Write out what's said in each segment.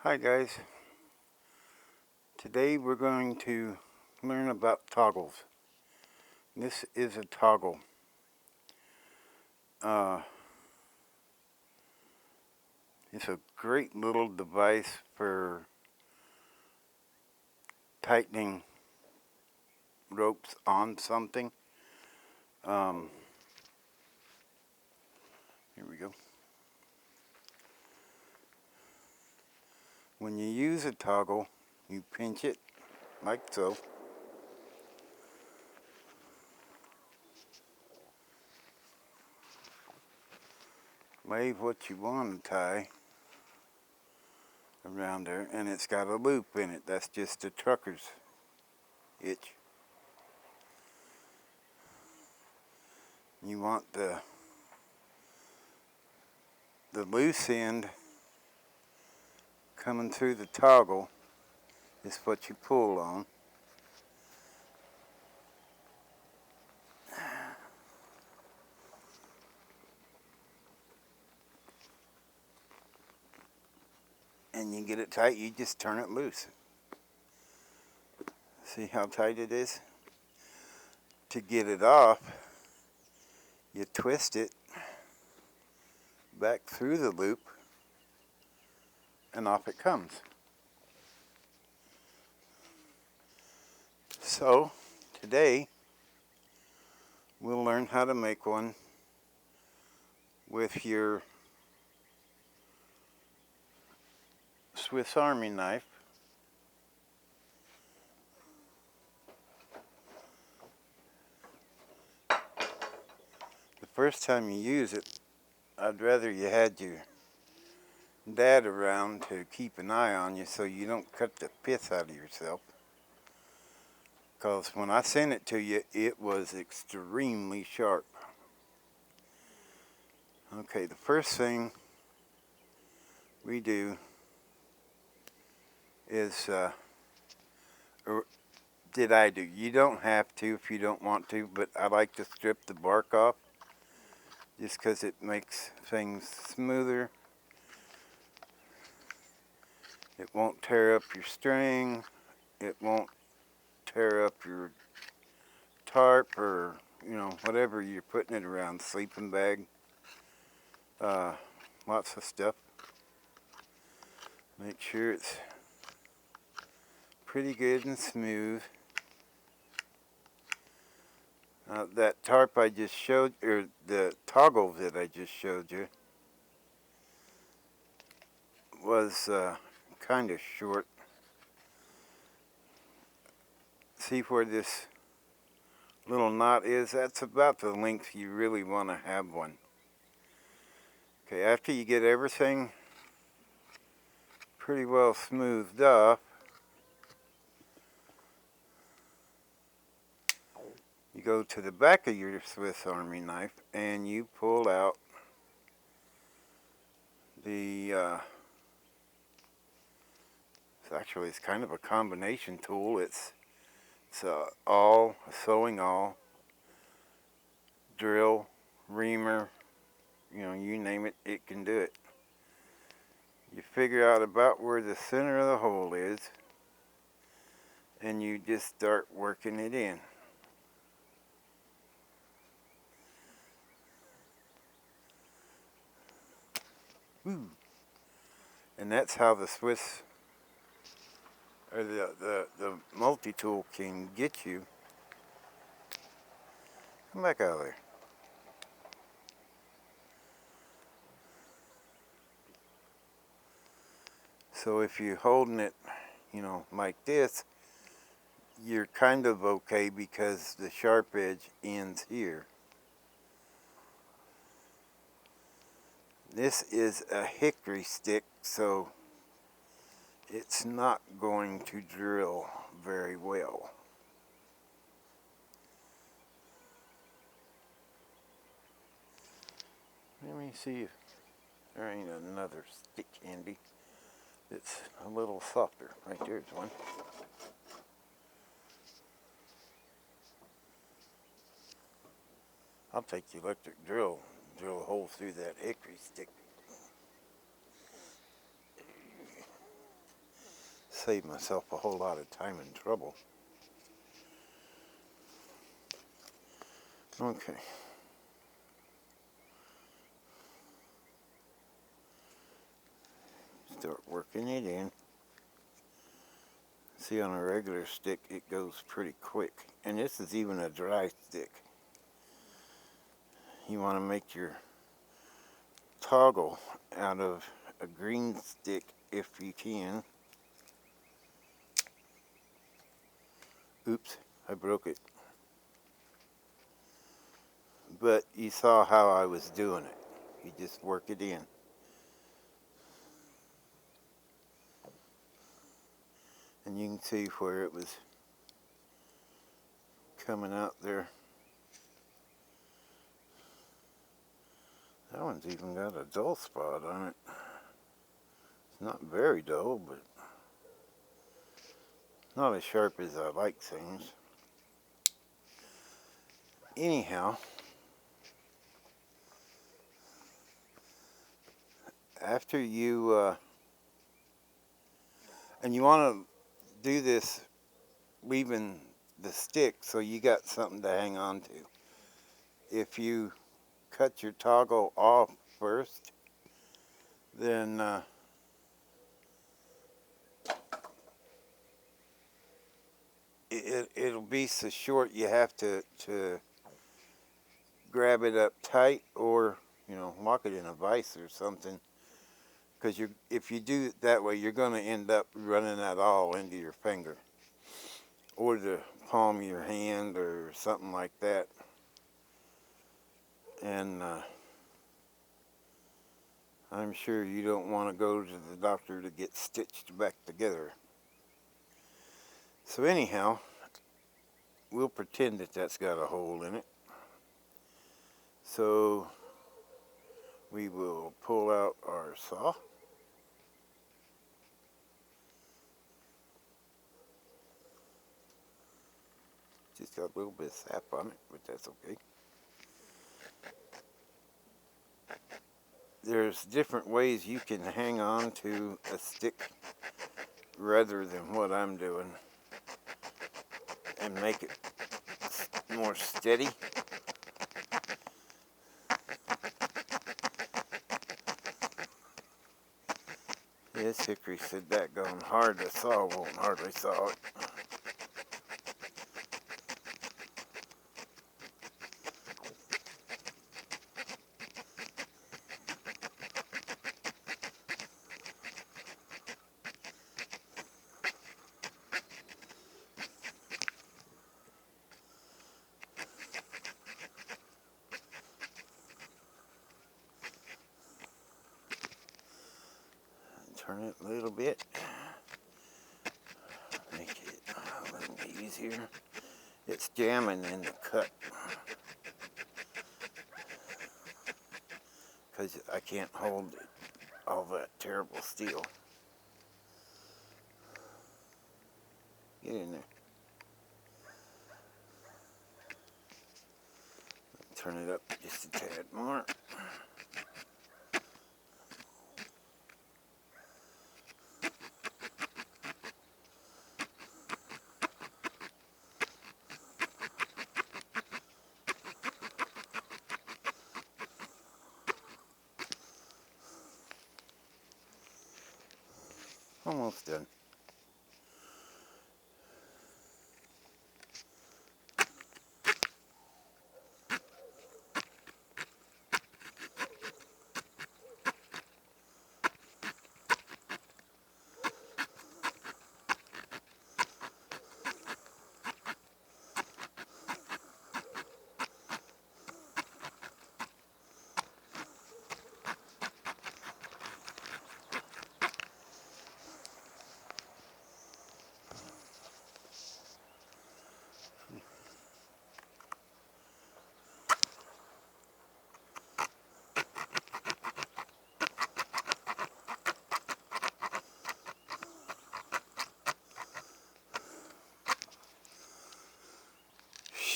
Hi guys, today we're going to learn about toggles. This is a toggle. Uh, it's a great little device for tightening ropes on something. Um, Here we go. When you use a toggle, you pinch it like so. Lay what you want to tie around there, and it's got a loop in it. That's just a trucker's hitch. You want the loose end coming through the toggle is what you pull on. And you get it tight, you just turn it loose. See how tight it is? To get it off, you twist it back through the loop and off it comes. So today we'll learn how to make one with your Swiss Army knife. The first time you use it, I'd rather you had your dad around to keep an eye on you so you don't cut the piss out of yourself. Because when I sent it to you, it was extremely sharp. Okay, the first thing we do is, or did I do? You don't have to if you don't want to, but I like to strip the bark off just because it makes things smoother. It won't tear up your string. It won't tear up your tarp or, whatever you're putting it around, sleeping bag. Lots of stuff. Make sure it's pretty good and smooth. That tarp I just showed, or the toggle that I just showed you, was kind of short. See where this little knot is? That's about the length you really want to have one. Okay, after you get everything pretty well smoothed off, you go to the back of your Swiss Army knife and you pull out the it's kind of a combination tool. It's a sewing awl, drill, reamer, you name it, it can do it. You figure out about where the center of the hole is and you just start working it in. Woo. And that's how the Swiss, or the multi-tool can get you. Come back out of there. So if you're holding it, like this, you're kind of okay because the sharp edge ends here. This is a hickory stick, so it's not going to drill very well. Let me see if there ain't another stick handy that's a little softer. Right there's one. I'll take the electric drill a hole through that hickory stick. save myself a whole lot of time and trouble. Okay. Start working it in. See, on a regular stick, it goes pretty quick. And this is even a dry stick. You want to make your toggle out of a green stick if you can. Oops, I broke it. But you saw how I was doing it. You just work it in. And you can see where it was coming out there. That one's even got a dull spot on it. It's not very dull, but not as sharp as I like things. Anyhow, after you, and you want to do this leaving the stick so you got something to hang on to. If you cut your toggle off first, then it'll be so short you have to grab it up tight, or lock it in a vise or something, because if you do it that way, you're going to end up running that all into your finger or the palm of your hand or something like that. And I'm sure you don't want to go to the doctor to get stitched back together. So anyhow, we'll pretend that that's got a hole in it. So we will pull out our saw. Just got a little bit of sap on it, but that's okay. There's different ways you can hang on to a stick rather than what I'm doing and make it more steady. This hickory said that going hard, the saw won't hardly saw it. Turn it a little bit, make it a little easier. It's jamming in the cut because I can't hold all that terrible steel. Get in there. Turn it up just a tad more. Almost done.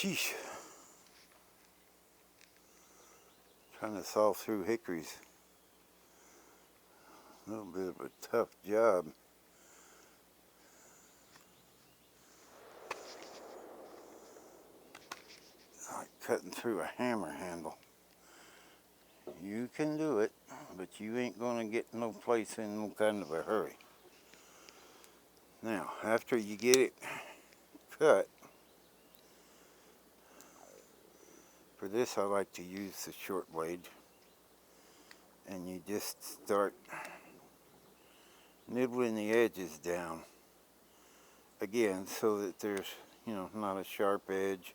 Sheesh. Trying to saw through hickories. A little bit of a tough job. cutting through a hammer handle. You can do it, but you ain't gonna get no place in no kind of a hurry. Now, after you get it cut, for this I like to use the short blade, and you just start nibbling the edges down again so that there's, not a sharp edge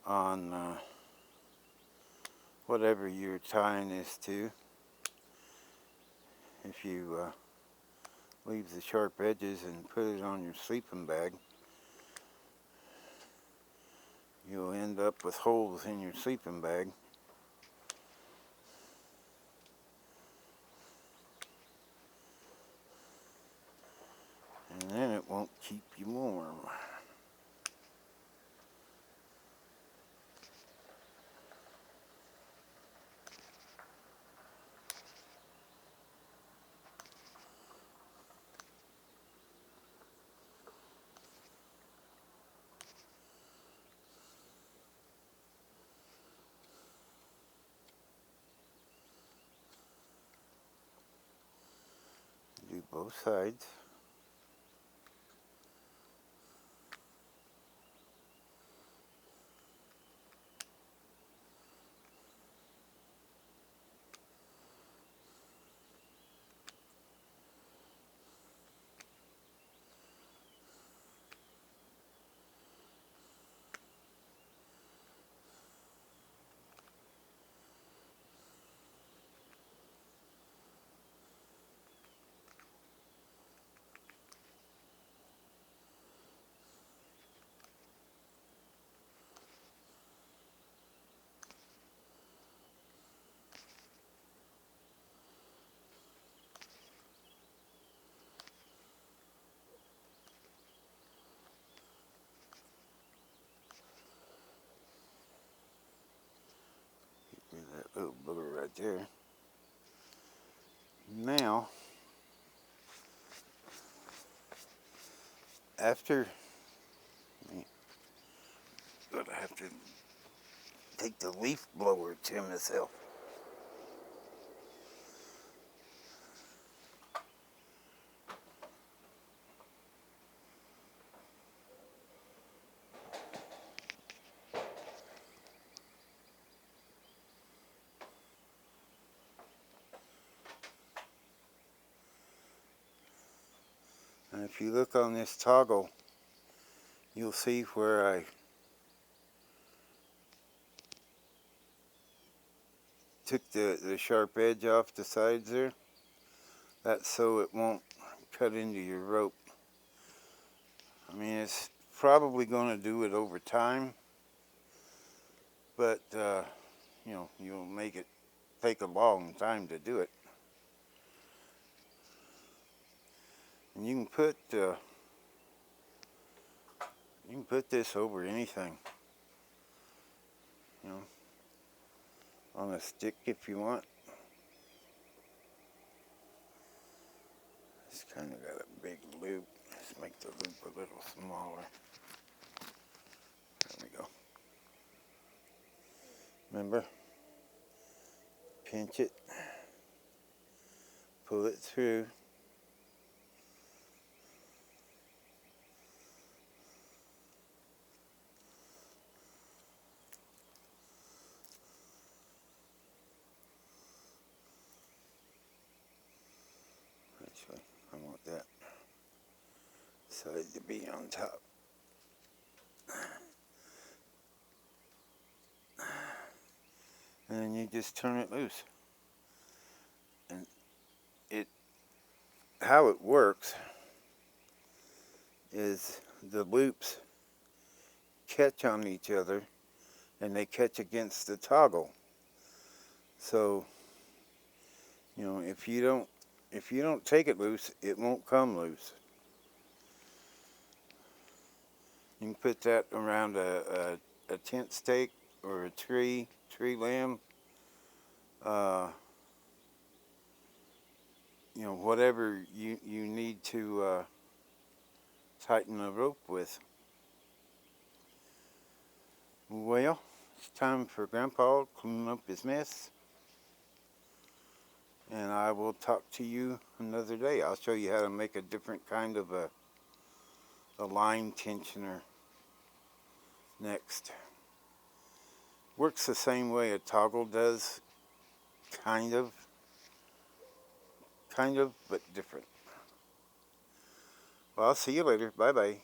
on whatever you're tying this to. If you leave the sharp edges and put it on your sleeping bag, you'll end up with holes in your sleeping bag. And then it won't keep you warm. Do both sides. That little booger right there. Now, after, but I have to take the leaf blower to myself. And if you look on this toggle, you'll see where I took the sharp edge off the sides there. That's so it won't cut into your rope. I mean, it's probably going to do it over time, but you'll make it take a long time to do it. And you can put this over anything, on a stick if you want. It's kind of got a big loop. Let's make the loop a little smaller. There we go. Remember? Pinch it. Pull it through. Actually, I want that side to be on top. And then you just turn it loose. And how it works is the loops catch on each other and they catch against the toggle. So, if you don't take it loose, it won't come loose. You can put that around a tent stake or a tree limb, whatever you need to tighten the rope with. Well, it's time for Grandpa to clean up his mess. And I will talk to you another day. I'll show you how to make a different kind of a line tensioner next. Works the same way a toggle does, kind of, but different. Well, I'll see you later. Bye-bye.